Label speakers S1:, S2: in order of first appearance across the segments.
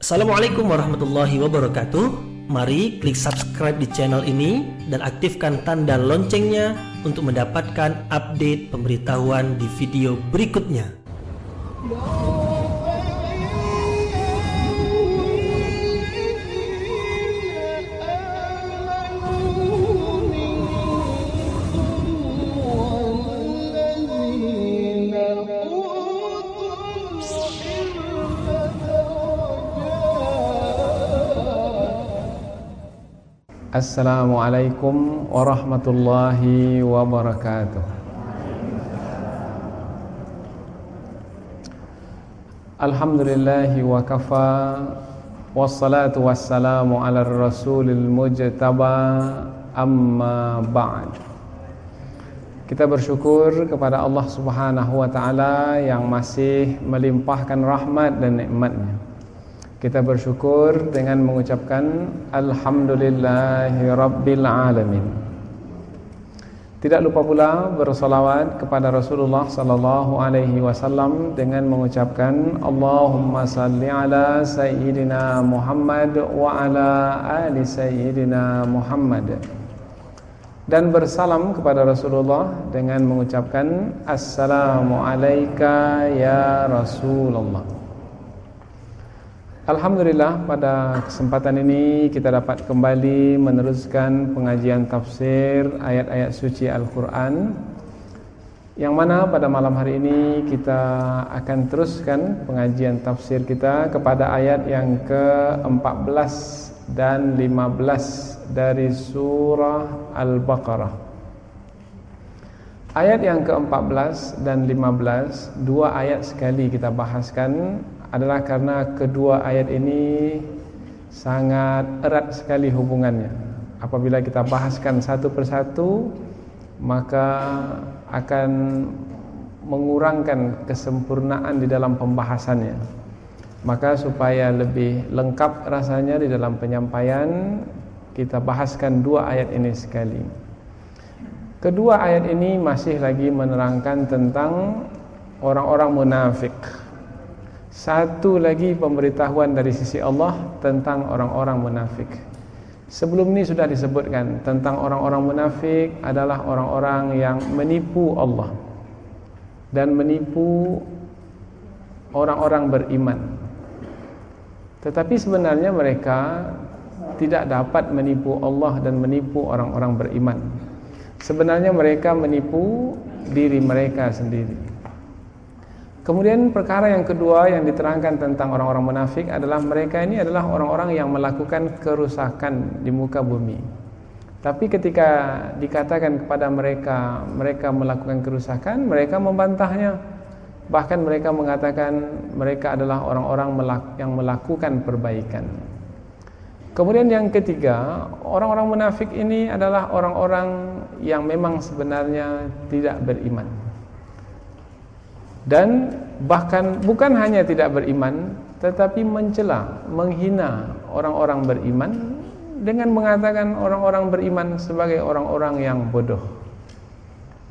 S1: Assalamualaikum warahmatullahi wabarakatuh. Mari klik subscribe di channel ini dan aktifkan tanda loncengnya untuk mendapatkan update pemberitahuan di video berikutnya.
S2: Assalamualaikum warahmatullahi wabarakatuh. Alhamdulillahi wa kafa, wassalatu wassalamu ala rasulil mujtaba, amma ba'd. Kita bersyukur kepada Allah subhanahu wa ta'ala yang masih melimpahkan rahmat dan nikmatnya. Kita bersyukur dengan mengucapkan Alhamdulillahi Rabbil Alamin. Tidak lupa pula bersolawat kepada Rasulullah sallallahu alaihi wasallam dengan mengucapkan Allahumma salli ala Sayyidina Muhammad wa ala ali Sayyidina Muhammad. Dan bersalam kepada Rasulullah dengan mengucapkan Assalamu alayka ya Rasulullah. Alhamdulillah, pada kesempatan ini kita dapat kembali meneruskan pengajian tafsir ayat-ayat suci Al-Quran, yang mana pada malam hari ini kita akan teruskan pengajian tafsir kita kepada ayat yang ke-14 dan 15 dari surah Al-Baqarah. Ayat yang ke-14 dan 15, dua ayat sekali kita bahaskan, adalah karena kedua ayat ini sangat erat sekali hubungannya. Apabila kita bahaskan satu persatu, maka akan mengurangkan kesempurnaan di dalam pembahasannya. Maka supaya lebih lengkap rasanya di dalam penyampaian, kita bahaskan dua ayat ini sekali. Kedua ayat ini masih lagi menerangkan tentang orang-orang munafik. Satu lagi pemberitahuan dari sisi Allah tentang orang-orang munafik. Sebelum ini sudah disebutkan tentang orang-orang munafik adalah orang-orang yang menipu Allah dan menipu orang-orang beriman. Tetapi sebenarnya mereka tidak dapat menipu Allah dan menipu orang-orang beriman. Sebenarnya mereka menipu diri mereka sendiri. Kemudian perkara yang kedua yang diterangkan tentang orang-orang munafik adalah mereka ini adalah orang-orang yang melakukan kerusakan di muka bumi. Tapi ketika dikatakan kepada mereka melakukan kerusakan, mereka membantahnya. Bahkan mereka mengatakan mereka adalah orang-orang yang melakukan perbaikan. Kemudian yang ketiga, orang-orang munafik ini adalah orang-orang yang memang sebenarnya tidak beriman. Dan bahkan bukan hanya tidak beriman, tetapi mencela, menghina orang-orang beriman dengan mengatakan orang-orang beriman sebagai orang-orang yang bodoh.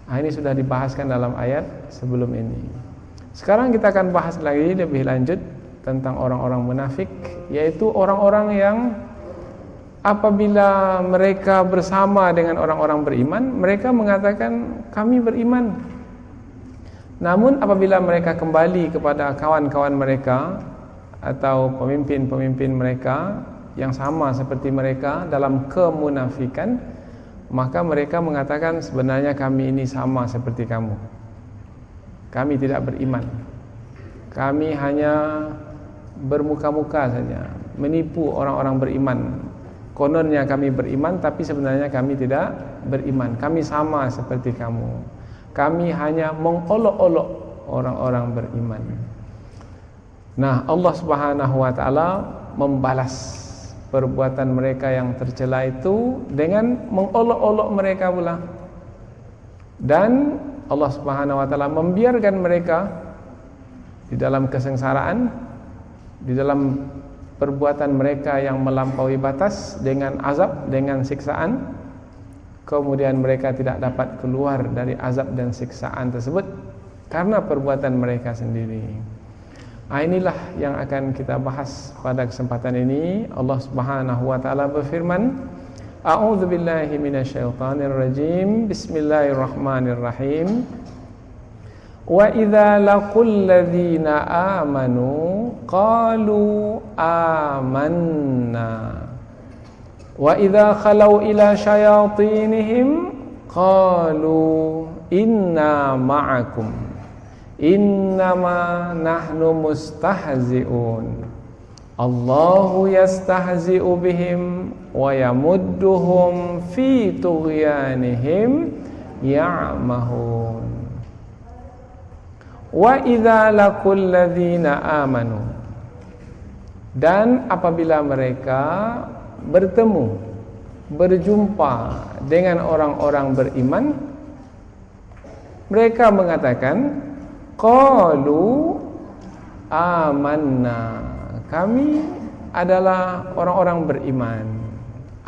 S2: Ini sudah dibahaskan dalam ayat sebelum ini. Sekarang kita akan bahas lagi lebih lanjut tentang orang-orang munafik, yaitu orang-orang yang apabila mereka bersama dengan orang-orang beriman, mereka mengatakan kami beriman. Namun apabila mereka kembali kepada kawan-kawan mereka atau pemimpin-pemimpin mereka yang sama seperti mereka dalam kemunafikan, maka mereka mengatakan sebenarnya kami ini sama seperti kamu. Kami tidak beriman. Kami hanya bermuka-muka saja, menipu orang-orang beriman. Kononnya kami beriman, tapi sebenarnya kami tidak beriman. Kami sama seperti kamu. Kami hanya mengolok-olok orang-orang beriman. Nah, Allah Subhanahu wa taala membalas perbuatan mereka yang tercela itu dengan mengolok-olok mereka pula. Dan Allah Subhanahu wa taala membiarkan mereka di dalam kesengsaraan, di dalam perbuatan mereka yang melampaui batas dengan azab, dengan siksaan. Kemudian mereka tidak dapat keluar dari azab dan siksaan tersebut karena perbuatan mereka sendiri. Inilah yang akan kita bahas pada kesempatan ini. Allah Subhanahu wa taala berfirman, A'udzu billahi minasyaitonir rajim. Bismillahirrahmanirrahim. Wa idza laqul ladzina amanu qalu amanna wa idza khalau ila syayatinihim qalu inna ma'akum innama nahnu mustahzi'un Allahu yastahzi'u bihim wa yamudduhum fi tughyanihim ya'mahun. Wa idza laqul ladzina amanu, dan apabila mereka bertemu, berjumpa dengan orang-orang beriman, mereka mengatakan qalu amanna, kami adalah orang-orang beriman.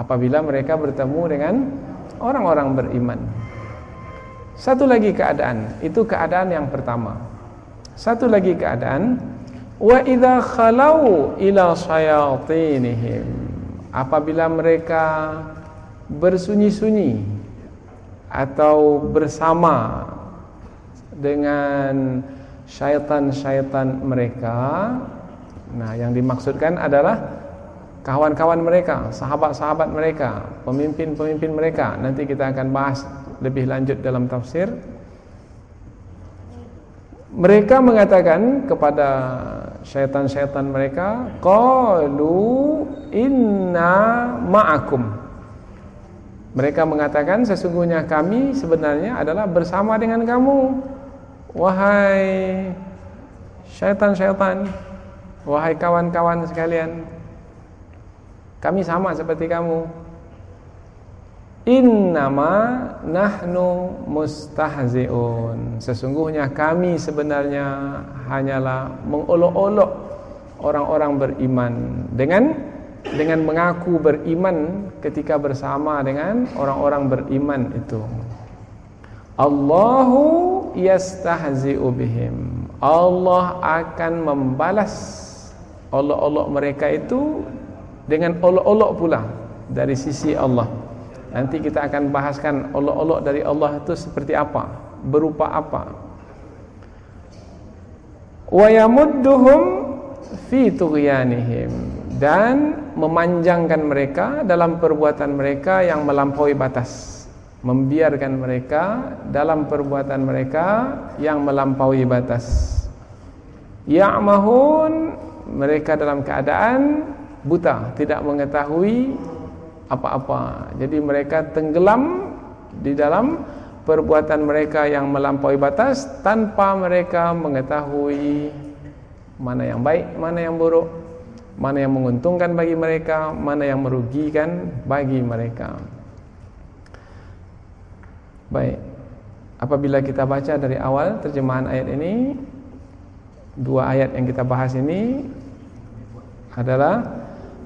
S2: Apabila mereka bertemu dengan orang-orang beriman. Satu lagi keadaan, itu keadaan yang pertama. Satu lagi keadaan, wa idza khalau ila syayatinihim, apabila mereka bersunyi-sunyi atau bersama dengan syaitan-syaitan mereka. Nah, yang dimaksudkan adalah kawan-kawan mereka, sahabat-sahabat mereka, pemimpin-pemimpin mereka. Nanti kita akan bahas lebih lanjut dalam tafsir. Mereka mengatakan kepada syaitan-syaitan mereka, qalu inna ma'akum. Mereka mengatakan sesungguhnya kami sebenarnya adalah bersama dengan kamu. Wahai syaitan-syaitan, wahai kawan-kawan sekalian, kami sama seperti kamu. Innama nahnu mustahzi'un, sesungguhnya kami sebenarnya hanyalah mengolok-olok orang-orang beriman dengan mengaku beriman ketika bersama dengan orang-orang beriman itu. Allahu yastahzi'u bihim, Allah akan membalas olok-olok mereka itu dengan olok-olok pula dari sisi Allah. Nanti kita akan bahaskan olok-olok dari Allah itu seperti apa, berupa apa. Wa yamudduhum fi tughyanihim, dan memanjangkan mereka dalam perbuatan mereka yang melampaui batas. Membiarkan mereka dalam perbuatan mereka yang melampaui batas. Ya'mahun, mereka dalam keadaan buta, tidak mengetahui apa-apa. Jadi mereka tenggelam di dalam perbuatan mereka yang melampaui batas tanpa mereka mengetahui mana yang baik, mana yang buruk, mana yang menguntungkan bagi mereka, mana yang merugikan bagi mereka. Baik, apabila kita baca dari awal terjemahan ayat ini, dua ayat yang kita bahas ini adalah,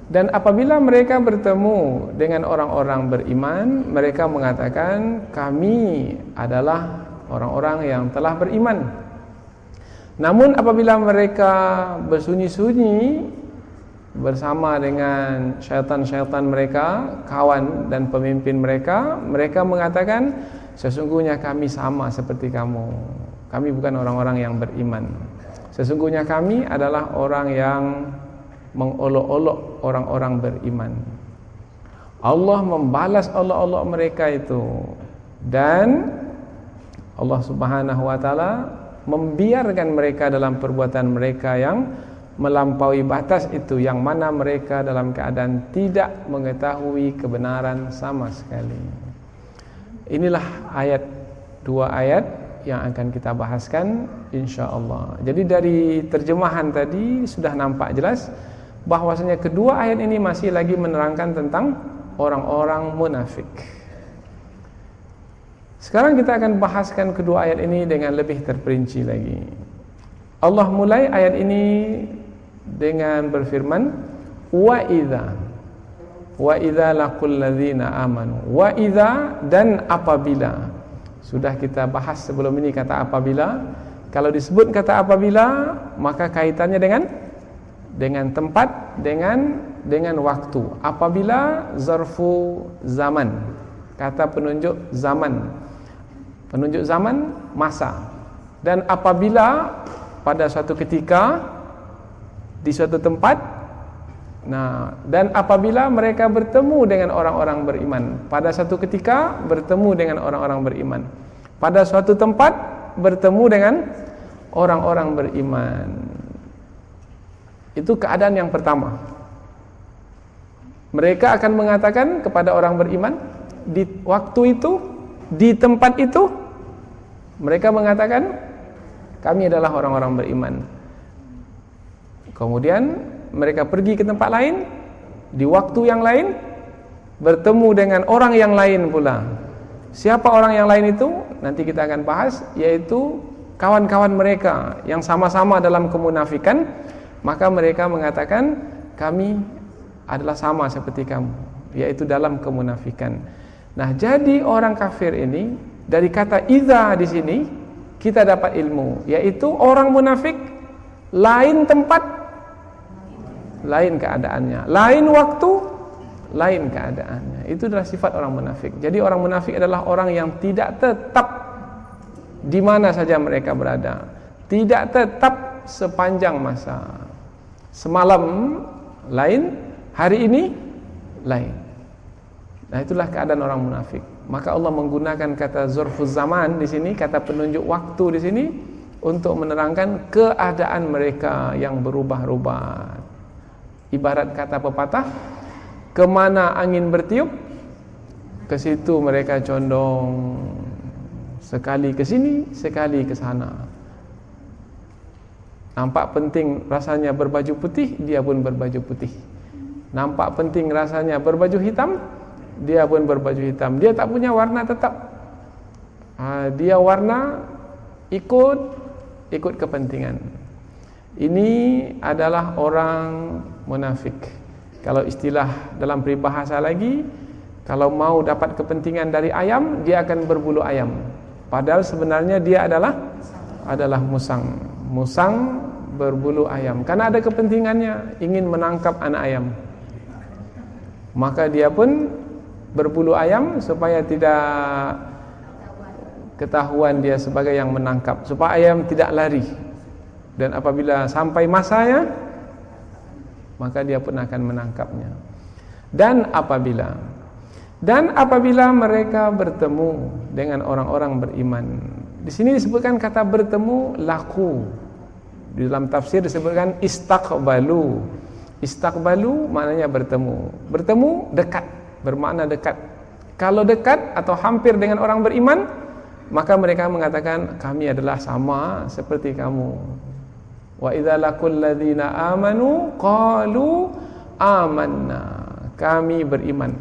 S2: dan apabila mereka bertemu dengan orang-orang beriman, mereka mengatakan kami adalah orang-orang yang telah beriman. Namun apabila mereka bersunyi-sunyi bersama dengan syaitan-syaitan mereka, kawan dan pemimpin mereka, mereka mengatakan sesungguhnya kami sama seperti kamu. Kami bukan orang-orang yang beriman. Sesungguhnya kami adalah orang yang mengolok-olok orang-orang beriman. Allah membalas olok-olok mereka itu, dan Allah Subhanahu wa taala membiarkan mereka dalam perbuatan mereka yang melampaui batas itu, yang mana mereka dalam keadaan tidak mengetahui kebenaran sama sekali. Inilah ayat, dua ayat yang akan kita bahaskan insyaallah. Jadi dari terjemahan tadi sudah nampak jelas bahwasanya kedua ayat ini masih lagi menerangkan tentang orang-orang munafik. Sekarang kita akan bahaskan kedua ayat ini dengan lebih terperinci lagi. Allah mulai ayat ini dengan berfirman, wa idza laqul ladzina amanu. Wa idza, dan apabila. Sudah kita bahas sebelum ini kata apabila. Kalau disebut kata apabila, maka kaitannya dengan tempat, dengan waktu. Apabila zarfu zaman, kata penunjuk zaman. Penunjuk zaman, masa. Dan apabila pada suatu ketika di suatu tempat. Nah, dan apabila mereka bertemu dengan orang-orang beriman, pada suatu ketika bertemu dengan orang-orang beriman, pada suatu tempat bertemu dengan orang-orang beriman. Itu keadaan yang pertama. Mereka akan mengatakan kepada orang beriman di waktu itu, di tempat itu, mereka mengatakan kami adalah orang-orang beriman. Kemudian mereka pergi ke tempat lain, di waktu yang lain, bertemu dengan orang yang lain pula. Siapa orang yang lain itu? Nanti kita akan bahas, yaitu kawan-kawan mereka yang sama-sama dalam kemunafikan. Maka mereka mengatakan kami adalah sama seperti kamu, yaitu dalam kemunafikan. Nah, jadi orang kafir ini dari kata idza di sini kita dapat ilmu, yaitu orang munafik lain tempat, lain keadaannya, lain waktu, lain keadaannya. Itu adalah sifat orang munafik. Jadi orang munafik adalah orang yang tidak tetap di mana saja mereka berada, tidak tetap sepanjang masa. Semalam lain, hari ini lain. Nah, itulah keadaan orang munafik. Maka Allah menggunakan kata zarfuz zaman di sini, kata penunjuk waktu di sini, untuk menerangkan keadaan mereka yang berubah-ubah. Ibarat kata pepatah, kemana angin bertiup, ke situ mereka condong. Sekali ke sini, sekali ke sana. Nampak penting rasanya berbaju putih, dia pun berbaju putih. Nampak penting rasanya berbaju hitam, dia pun berbaju hitam. Dia tak punya warna tetap. Dia warna ikut kepentingan. Ini adalah orang munafik. Kalau istilah dalam peribahasa lagi, kalau mau dapat kepentingan dari ayam, dia akan berbulu ayam. Padahal sebenarnya dia adalah musang. Musang berbulu ayam, karena ada kepentingannya, ingin menangkap anak ayam. Maka dia pun berbulu ayam supaya tidak ketahuan dia sebagai yang menangkap, supaya ayam tidak lari. Dan apabila sampai masanya, maka dia pun akan menangkapnya. Dan apabila mereka bertemu dengan orang-orang beriman. Di sini disebutkan kata bertemu laku. Di dalam tafsir disebutkan istaqbalu. Istaqbalu maknanya bertemu. Bertemu dekat, bermakna dekat. Kalau dekat atau hampir dengan orang beriman, maka mereka mengatakan kami adalah sama seperti kamu. Wa idza laqul ladzina amanu qalu amanna. Kami beriman.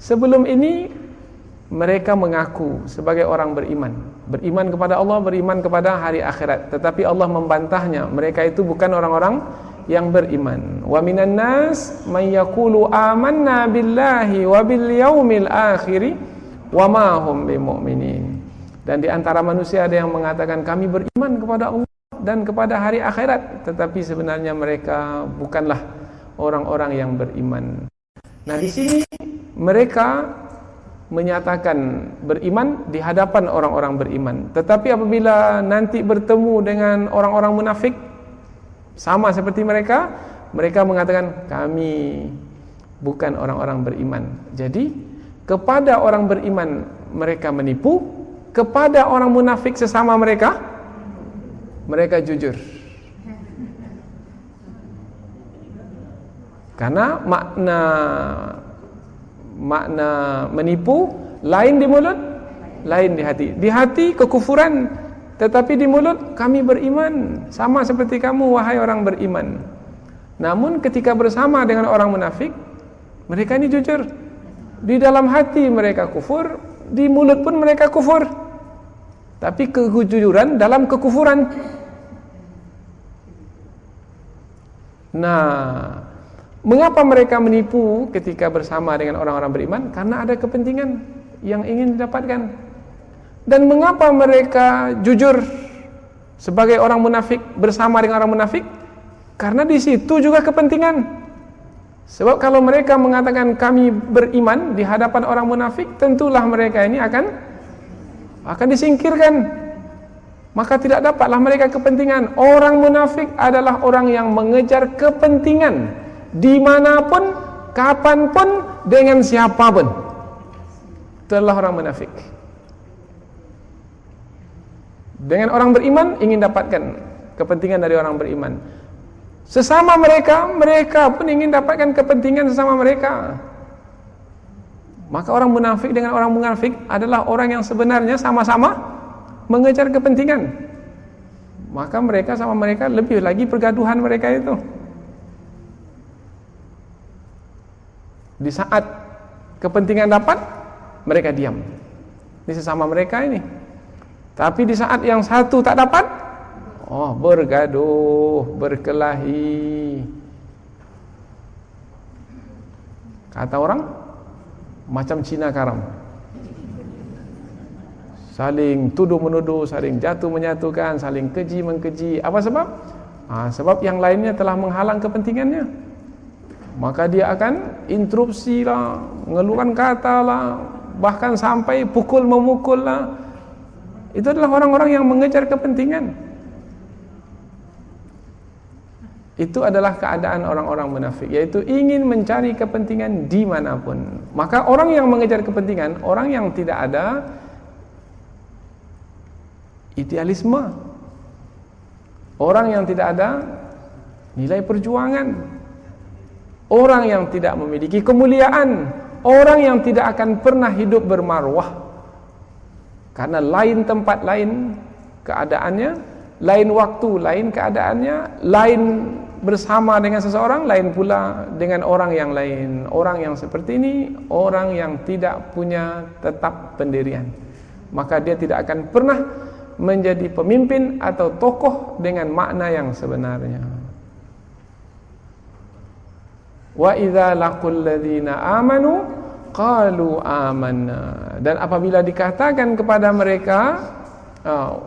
S2: Sebelum ini mereka mengaku sebagai orang beriman. Beriman kepada Allah, beriman kepada hari akhirat. Tetapi Allah membantahnya. Mereka itu bukan orang-orang yang beriman. Wa minan nas may yaqulu amanna billahi wa bil yaumil akhir wa ma hum bimumin. Dan di antara manusia ada yang mengatakan kami beriman kepada Allah dan kepada hari akhirat, tetapi sebenarnya mereka bukanlah orang-orang yang beriman. Nah, di sini mereka menyatakan beriman di hadapan orang-orang beriman. Tetapi apabila nanti bertemu dengan orang-orang munafik, sama seperti mereka, mereka mengatakan kami bukan orang-orang beriman. Jadi kepada orang beriman mereka menipu, kepada orang munafik sesama mereka jujur. Karena makna menipu lain di mulut, lain di hati. Di hati kekufuran, tetapi di mulut kami beriman, sama seperti kamu wahai orang beriman. Namun ketika bersama dengan orang munafik, mereka ini jujur. Di dalam hati mereka kufur, di mulut pun mereka kufur. Tapi kejujuran dalam kekufuran. Nah, mengapa mereka menipu ketika bersama dengan orang-orang beriman? Karena ada kepentingan yang ingin didapatkan. Dan mengapa mereka jujur sebagai orang munafik bersama dengan orang munafik? Karena di situ juga kepentingan. Sebab kalau mereka mengatakan kami beriman di hadapan orang munafik, tentulah mereka ini akan disingkirkan. Maka tidak dapatlah mereka kepentingan. Orang munafik adalah orang yang mengejar kepentingan dimanapun, kapanpun, dengan siapapun. Itu adalah orang munafik. Dengan orang beriman ingin dapatkan kepentingan dari orang beriman. Sesama mereka pun ingin dapatkan kepentingan sesama mereka. Maka orang munafik dengan orang munafik adalah orang yang sebenarnya sama-sama mengejar kepentingan. Maka mereka sama mereka lebih lagi pergaduhan mereka itu. Di saat kepentingan dapat, mereka diam. Ini sesama mereka ini. Tapi di saat yang satu tak dapat, bergaduh, berkelahi. Kata orang, macam Cina karam. Saling tuduh-menuduh, saling jatuh-menyatukan, saling keji-mengkeji. Apa sebab? Sebab yang lainnya telah menghalang kepentingannya. Maka dia akan interupsi lah, mengeluarkan kata lah, bahkan sampai pukul-memukul lah. Itu adalah orang-orang yang mengejar kepentingan. Itu adalah keadaan orang-orang munafik, yaitu ingin mencari kepentingan dimanapun. Maka orang yang mengejar kepentingan, orang yang tidak ada idealisme, orang yang tidak ada nilai perjuangan, orang yang tidak memiliki kemuliaan, orang yang tidak akan pernah hidup bermarwah. Karena lain tempat lain keadaannya, lain waktu lain keadaannya, lain bersama dengan seseorang, lain pula dengan orang yang lain. Orang yang seperti ini, orang yang tidak punya tetap pendirian. Maka dia tidak akan pernah menjadi pemimpin atau tokoh dengan makna yang sebenarnya. Wa idza laqul ladzina amanu qalu amanna. Dan apabila dikatakan kepada mereka,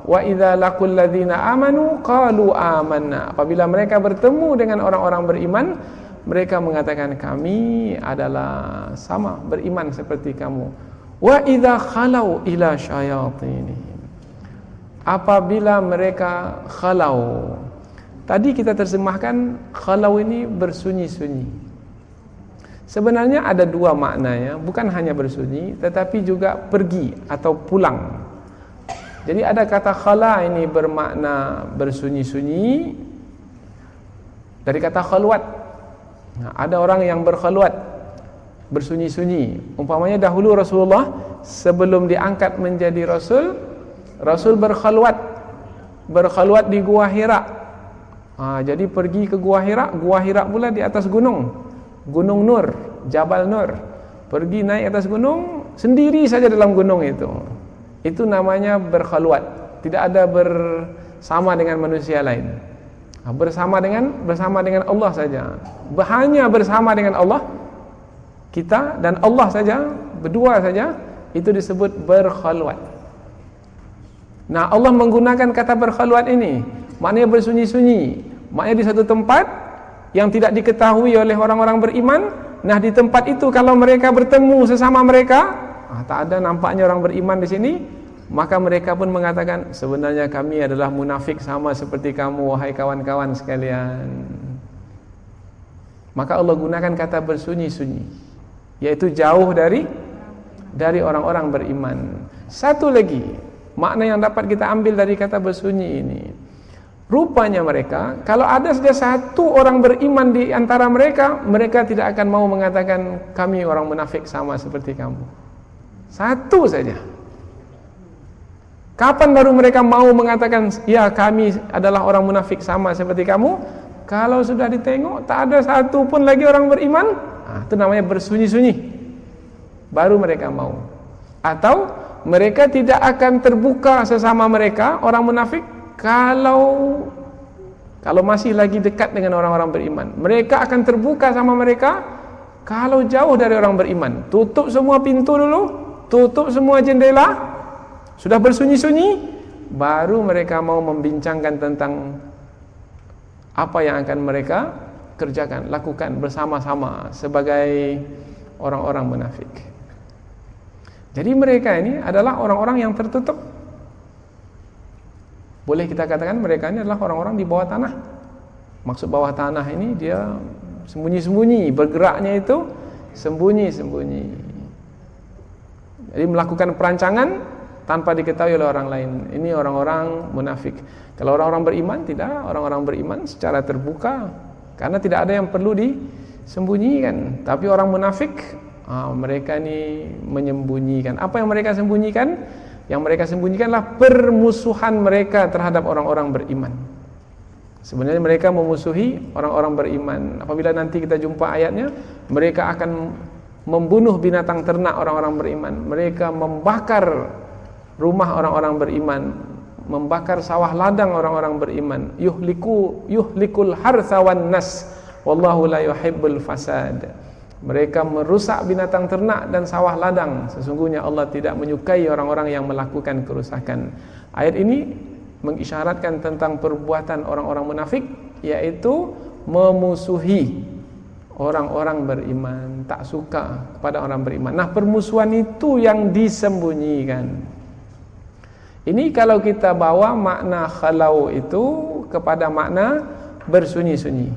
S2: wa idza laqul ladzina amanu qalu amanna, apabila mereka bertemu dengan orang-orang beriman, mereka mengatakan kami adalah sama beriman seperti kamu. Wa idza khalau ila syayatinihim, apabila mereka khalau. Tadi kita terjemahkan khalau ini bersunyi-sunyi. Sebenarnya ada dua maknanya, bukan hanya bersunyi tetapi juga pergi atau pulang. Jadi ada kata khala ini bermakna bersunyi-sunyi dari kata khalwat. Ada orang yang berkhalwat, bersunyi-sunyi. Umpamanya dahulu Rasulullah sebelum diangkat menjadi Rasul berkhalwat di Gua Hira. Jadi pergi ke Gua Hira pula di atas gunung Nur, Jabal Nur. Pergi naik atas gunung sendiri saja dalam gunung itu. Itu namanya berkhalwat. Tidak ada bersama dengan manusia lain. Bersama dengan Allah saja. Hanya bersama dengan Allah, kita dan Allah saja, berdua saja, itu disebut berkhalwat. Nah, Allah menggunakan kata berkhalwat ini, maknanya bersunyi-sunyi. Maknanya di satu tempat yang tidak diketahui oleh orang-orang beriman. Nah, di tempat itu kalau mereka bertemu sesama mereka, tak ada nampaknya orang beriman di sini, maka mereka pun mengatakan sebenarnya kami adalah munafik sama seperti kamu, wahai kawan-kawan sekalian. Maka Allah gunakan kata bersunyi-sunyi, yaitu jauh dari orang-orang beriman. Satu lagi makna yang dapat kita ambil dari kata bersunyi ini, rupanya mereka, kalau ada saja satu orang beriman di antara mereka, mereka tidak akan mau mengatakan kami orang munafik sama seperti kamu. Satu saja. Kapan baru mereka mau mengatakan ya kami adalah orang munafik sama seperti kamu? Kalau sudah ditengok tak ada satu pun lagi orang beriman, itu namanya bersunyi-sunyi. Baru mereka mau. Atau mereka tidak akan terbuka sesama mereka orang munafik kalau masih lagi dekat dengan orang-orang beriman. Mereka akan terbuka sama mereka kalau jauh dari orang beriman. Tutup semua pintu dulu, tutup semua jendela, sudah bersunyi-sunyi, baru mereka mau membincangkan tentang apa yang akan mereka kerjakan, lakukan bersama-sama sebagai orang-orang munafik. Jadi mereka ini adalah orang-orang yang tertutup. Boleh kita katakan mereka ini adalah orang-orang di bawah tanah. Maksud bawah tanah ini dia sembunyi-sembunyi, bergeraknya itu sembunyi-sembunyi. Jadi melakukan perancangan tanpa diketahui oleh orang lain. Ini orang-orang munafik. Kalau orang-orang beriman tidak, orang-orang beriman secara terbuka, karena tidak ada yang perlu disembunyikan. Tapi orang munafik, mereka ini menyembunyikan. Apa yang mereka sembunyikan? Yang mereka sembunyikanlah permusuhan mereka terhadap orang-orang beriman. Sebenarnya mereka memusuhi orang-orang beriman. Apabila nanti kita jumpa ayatnya, mereka akan membunuh binatang ternak orang-orang beriman. Mereka membakar rumah orang-orang beriman, membakar sawah ladang orang-orang beriman. Yuhlikul hartha wan nas wallahu la yuhibbul fasad. Mereka merusak binatang ternak dan sawah ladang. Sesungguhnya Allah tidak menyukai orang-orang yang melakukan kerusakan. Ayat ini mengisyaratkan tentang perbuatan orang-orang munafik, yaitu memusuhi orang-orang beriman, tak suka kepada orang beriman. Nah, permusuhan itu yang disembunyikan. Ini kalau kita bawa makna khalau itu kepada makna bersunyi-sunyi.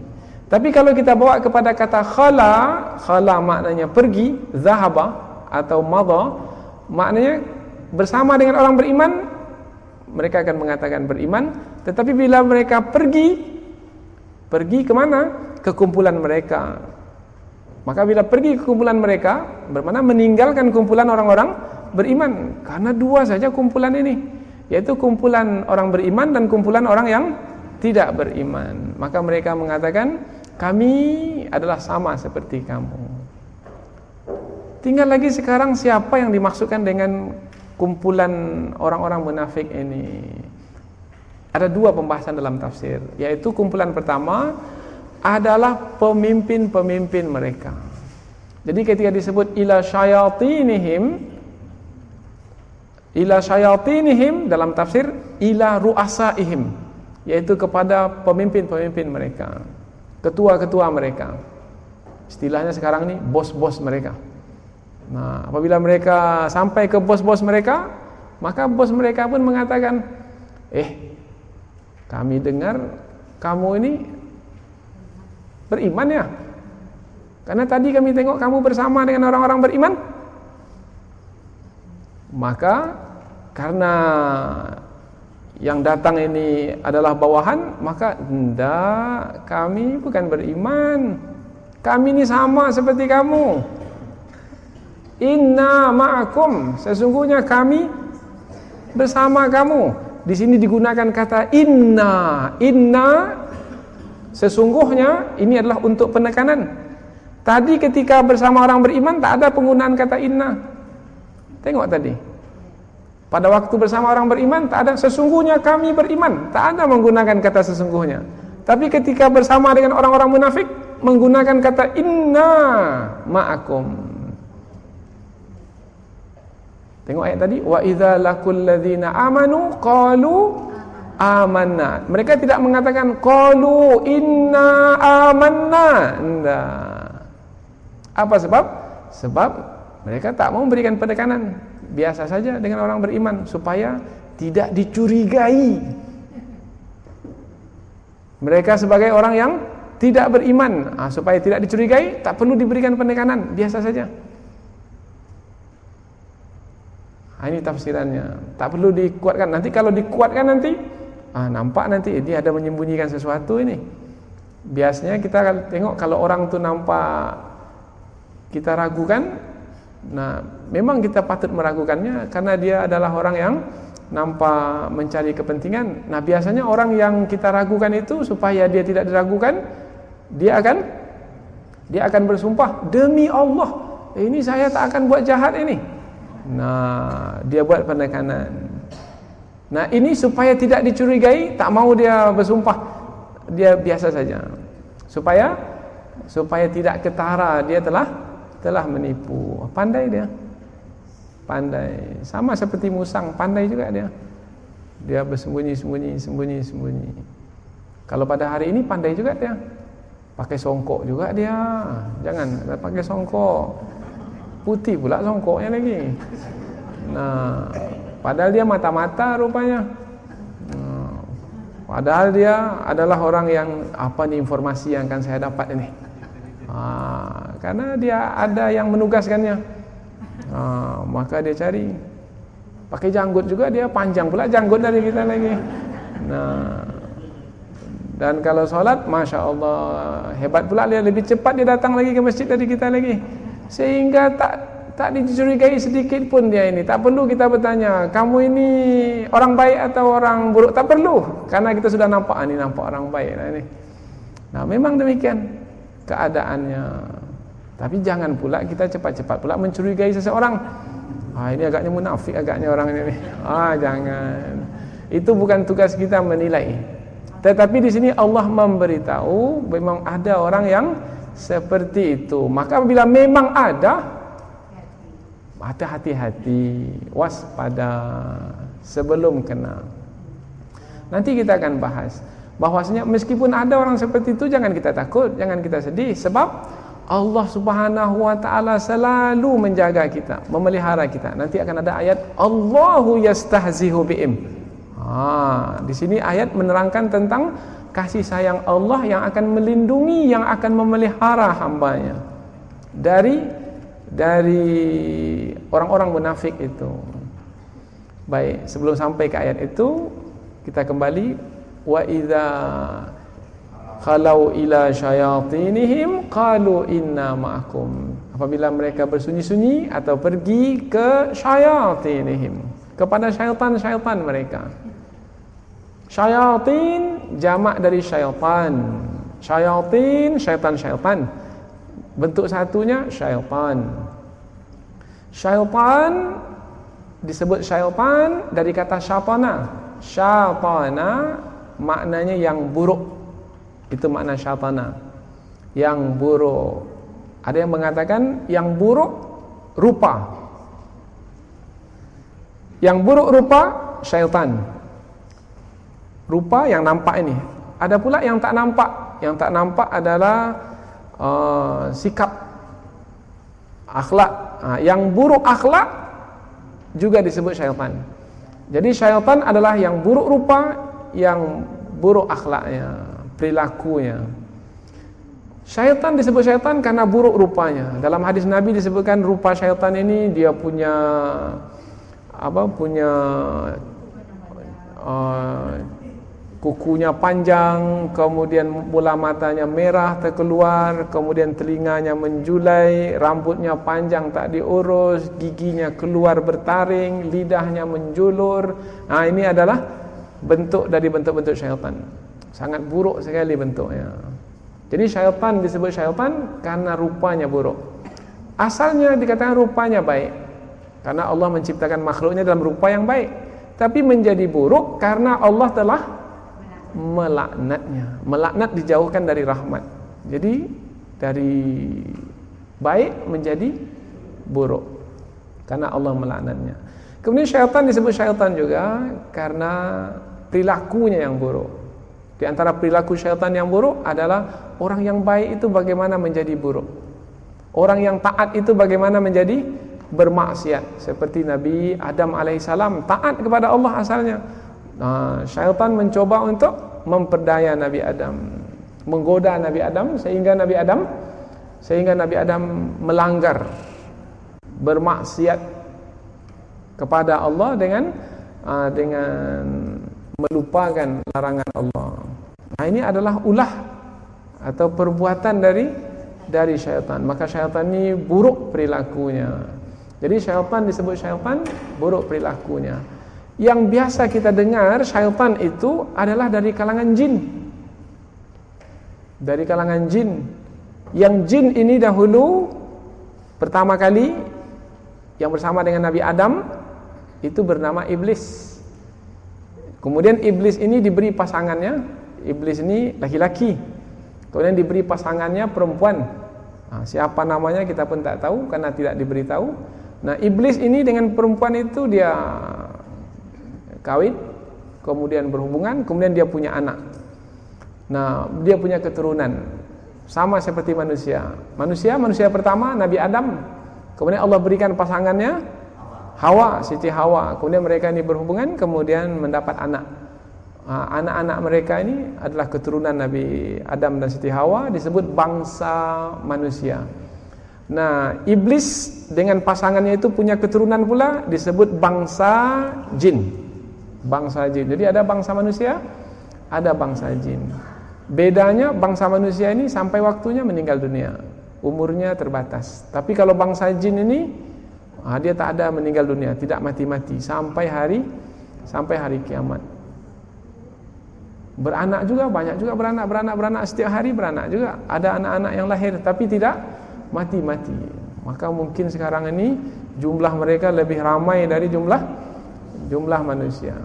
S2: Tapi kalau kita bawa kepada kata khala maknanya pergi, zahaba atau madha, maknanya bersama dengan orang beriman, mereka akan mengatakan beriman. Tetapi bila mereka pergi ke mana? Ke kumpulan mereka. Maka bila pergi ke kumpulan mereka, bermakna meninggalkan kumpulan orang-orang beriman. Karena dua saja kumpulan ini, yaitu kumpulan orang beriman dan kumpulan orang yang tidak beriman. Maka mereka mengatakan, kami adalah sama seperti kamu. Tinggal lagi sekarang siapa yang dimaksudkan dengan kumpulan orang-orang munafik ini. Ada dua pembahasan dalam tafsir, yaitu kumpulan pertama adalah pemimpin-pemimpin mereka. Jadi ketika disebut ila syayatinihim dalam tafsir ila ru'asaihim, yaitu kepada pemimpin-pemimpin mereka, ketua-ketua mereka. Istilahnya sekarang ini bos-bos mereka. Nah, apabila mereka sampai ke bos-bos mereka, maka bos mereka pun mengatakan, kami dengar kamu ini beriman ya? Karena tadi kami tengok kamu bersama dengan orang-orang beriman. Maka karena yang datang ini adalah bawahan, maka enggak, kami bukan beriman. Kami ini sama seperti kamu. Inna ma'akum, sesungguhnya kami bersama kamu. Di sini digunakan kata inna. Sesungguhnya ini adalah untuk penekanan. Tadi ketika bersama orang beriman tak ada penggunaan kata inna. Tengok tadi. Pada waktu bersama orang beriman tak ada sesungguhnya kami beriman, tak ada menggunakan kata sesungguhnya. Tapi ketika bersama dengan orang-orang munafik menggunakan kata inna ma'akum. Tengok ayat tadi, wa idza laqul ladzina amanu qalu amanna. Mereka tidak mengatakan qalu inna amanna. Enggak. Apa sebab? Sebab mereka tak mau memberikan penekanan. Biasa saja dengan orang beriman supaya tidak dicurigai. Mereka sebagai orang yang tidak beriman, supaya tidak dicurigai, tak perlu diberikan penekanan, biasa saja. Ini tafsirannya. Tak perlu dikuatkan. Nanti kalau dikuatkan nanti, nampak nanti dia ada menyembunyikan sesuatu ini. Biasanya kita tengok kalau orang tu nampak kita ragukan, nah memang kita patut meragukannya karena dia adalah orang yang nampak mencari kepentingan. Nah biasanya orang yang kita ragukan itu supaya dia tidak diragukan, dia akan bersumpah demi Allah, ini saya tak akan buat jahat ini. Nah, dia buat penekanan. Nah, ini supaya tidak dicurigai, tak mau dia bersumpah. Dia biasa saja. Supaya tidak ketara dia telah menipu. Pandai dia. Pandai. Sama seperti musang, pandai juga dia. Dia bersembunyi. Kalau pada hari ini pandai juga dia. Pakai songkok juga dia. Jangan pakai songkok. Putih pula songkoknya lagi. Nah, padahal dia mata-mata rupanya. Padahal dia adalah orang yang apa nih informasi yang akan saya dapat ini. Karena dia ada yang menugaskannya. Maka dia cari. Pakai janggut juga dia, panjang pula janggut dari kita lagi. Nah, dan kalau sholat, Masya Allah, hebat pula dia, lebih cepat dia datang lagi ke masjid dari kita lagi. Sehingga tak dicurigai sedikit pun dia ini. Tak perlu kita bertanya, kamu ini orang baik atau orang buruk? Tak perlu, karena kita sudah nampak, ini nampak orang baik. Nah, memang demikian keadaannya. Tapi jangan pula kita cepat-cepat pula mencurigai seseorang. Ini agaknya munafik agaknya orang ini. Jangan. Itu bukan tugas kita menilai. Tetapi di sini Allah memberitahu memang ada orang yang seperti itu. Maka bila memang ada hati-hati, waspada sebelum kena. Nanti kita akan bahas bahwasanya meskipun ada orang seperti itu, jangan kita takut, jangan kita sedih, sebab Allah Subhanahu wa taala selalu menjaga kita, memelihara kita. Nanti akan ada ayat Allahu yastahzihu bihim. Di sini ayat menerangkan tentang kasih sayang Allah yang akan melindungi, yang akan memelihara hambanya dari orang-orang munafik itu. Baik, sebelum sampai ke ayat itu, kita kembali wa idza khalau ila syayatinihim qalu inna ma'akum. Apabila mereka bersunyi-sunyi atau pergi ke syayatinihim, kepada syaitan-syaitan mereka. Syayatin jamak dari syaitan. Syayatin syaitan-syaitan. Bentuk satunya syaitan. Syaitan disebut syaitan dari kata syatana. Syatana maknanya yang buruk. Itu makna syatana, yang buruk. Ada yang mengatakan yang buruk rupa. Yang buruk rupa syaitan. Rupa yang nampak ini. Ada pula yang tak nampak. Yang tak nampak adalah sikap, akhlak. Yang buruk akhlak juga disebut syaitan. Jadi syaitan adalah yang buruk rupa, yang buruk akhlaknya, perilakunya. Syaitan disebut syaitan karena buruk rupanya. Dalam hadis Nabi disebutkan rupa syaitan ini dia punya kukunya panjang, kemudian bola matanya merah terkeluar, kemudian telinganya menjulai, rambutnya panjang tak diurus, giginya keluar bertaring, lidahnya menjulur. Ini adalah bentuk dari bentuk-bentuk syaitan. Sangat buruk sekali bentuknya. Jadi syaitan disebut syaitan karena rupanya buruk. Asalnya dikatakan rupanya baik, karena Allah menciptakan makhluknya dalam rupa yang baik. Tapi menjadi buruk karena Allah telah melaknatnya. Melaknat dijauhkan dari rahmat. Jadi dari baik menjadi buruk karena Allah melaknatnya. Kemudian syaitan disebut syaitan juga karena perilakunya yang buruk. Di antara perilaku syaitan yang buruk adalah orang yang baik itu bagaimana menjadi buruk. Orang yang taat itu bagaimana menjadi bermaksiat. Seperti Nabi Adam alaihissalam taat kepada Allah asalnya. Syaitan mencoba untuk memperdaya Nabi Adam, menggoda Nabi Adam sehingga Nabi Adam melanggar, bermaksiat kepada Allah dengan melupakan larangan Allah. Ini adalah ulah atau perbuatan dari syaitan. Maka syaitan ini buruk perilakunya. Jadi syaitan disebut syaitan buruk perilakunya. Yang biasa kita dengar syaitan itu adalah dari kalangan jin. Dari kalangan jin. Yang jin ini dahulu pertama kali yang bersama dengan Nabi Adam itu bernama iblis. Kemudian iblis ini diberi pasangannya. Iblis ini laki-laki. Kemudian diberi pasangannya perempuan. Siapa namanya kita pun tak tahu karena tidak diberitahu. Nah, iblis ini dengan perempuan itu dia kawin. kemudian berhubungan, kemudian dia punya anak. Nah, dia punya keturunan sama seperti manusia. Manusia pertama Nabi Adam. Kemudian Allah berikan pasangannya Hawa, Siti Hawa. Kemudian mereka ini berhubungan, kemudian mendapat anak. Anak-anak mereka ini adalah keturunan Nabi Adam dan Siti Hawa, disebut bangsa manusia. Nah, iblis dengan pasangannya itu punya keturunan pula, disebut bangsa jin. Bangsa jin. Jadi ada bangsa manusia, ada bangsa jin. Bedanya bangsa manusia ini sampai waktunya meninggal dunia, umurnya terbatas. Tapi kalau bangsa jin ini dia tak ada meninggal dunia, tidak mati-mati sampai hari kiamat. Beranak juga, banyak juga beranak setiap hari beranak juga. Ada anak-anak yang lahir tapi tidak mati-mati. Maka mungkin sekarang ini jumlah mereka lebih ramai dari jumlah manusia.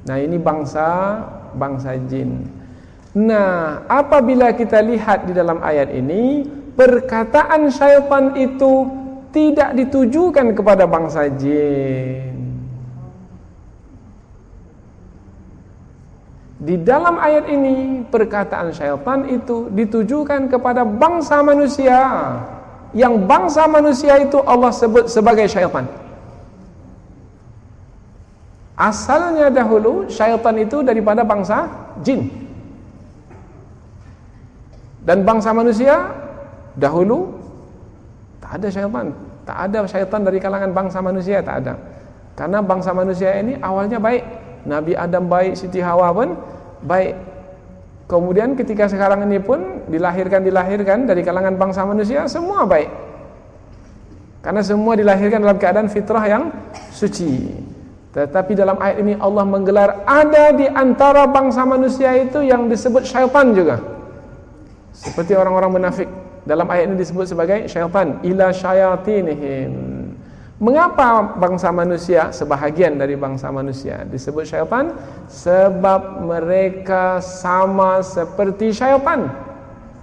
S2: Nah, ini bangsa jin. Nah, apabila kita lihat di dalam ayat ini, perkataan syaitan itu tidak ditujukan kepada bangsa jin. Di dalam ayat ini, perkataan syaitan itu ditujukan kepada bangsa manusia. Yang bangsa manusia itu Allah sebut sebagai syaitan. Asalnya dahulu syaitan itu daripada bangsa jin. Dan bangsa manusia dahulu tak ada syaitan. Tak ada syaitan dari kalangan bangsa manusia, tak ada. Karena bangsa manusia ini awalnya baik. Nabi Adam baik, Siti Hawa pun baik. Kemudian ketika sekarang ini pun dilahirkan dari kalangan bangsa manusia, semua baik. Karena semua dilahirkan dalam keadaan fitrah yang suci. Tetapi dalam ayat ini Allah menggelar ada di antara bangsa manusia itu yang disebut syaitan juga. Seperti orang-orang munafik, dalam ayat ini disebut sebagai syaitan, ila syayatinihim. Mengapa bangsa manusia, sebahagian dari bangsa manusia disebut syaitan? Sebab mereka sama seperti syaitan.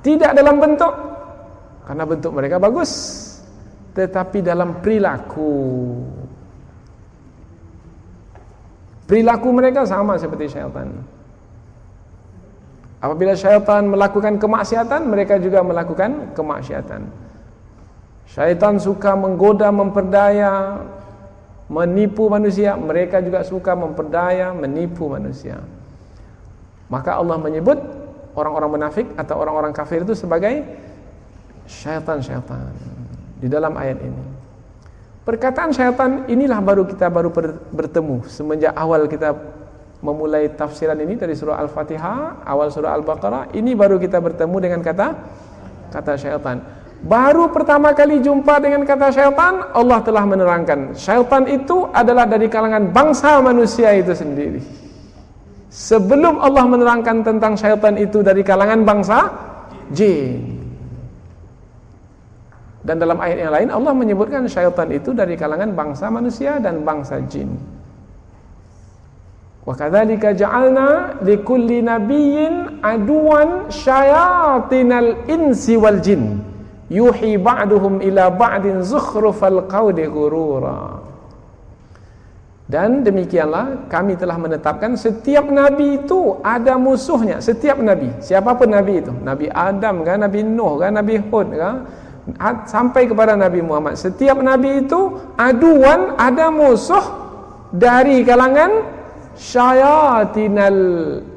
S2: Tidak dalam bentuk, karena bentuk mereka bagus, tetapi dalam perilaku. Perilaku mereka sama seperti syaitan. Apabila syaitan melakukan kemaksiatan, mereka juga melakukan kemaksiatan. Syaitan suka menggoda, memperdaya, menipu manusia. Mereka juga suka memperdaya, menipu manusia. Maka Allah menyebut orang-orang munafik atau orang-orang kafir itu sebagai syaitan-syaitan di dalam ayat ini. Perkataan syaitan inilah kita baru bertemu semenjak awal kita memulai tafsiran ini dari surah Al-Fatihah, awal surah Al-Baqarah. Ini baru kita bertemu dengan kata syaitan. Baru pertama kali jumpa dengan kata syaitan, Allah telah menerangkan syaitan itu adalah dari kalangan bangsa manusia itu sendiri. Sebelum Allah menerangkan tentang syaitan itu dari kalangan bangsa jin. Dan dalam ayat yang lain Allah menyebutkan syaitan itu dari kalangan bangsa manusia dan bangsa jin. Wa kadzalika ja'alna likulli nabiyyin aduwan syayatinal insi wal jin yuhi ba'duhum ila ba'din zukhrufal qawli ghurura. Dan demikianlah kami telah menetapkan setiap nabi itu ada musuhnya. Setiap nabi, siapapun nabi itu, Nabi Adam kan, Nabi Nuh kan, Nabi Hud kan, sampai kepada Nabi Muhammad, setiap nabi itu aduan, ada musuh dari kalangan syayatinal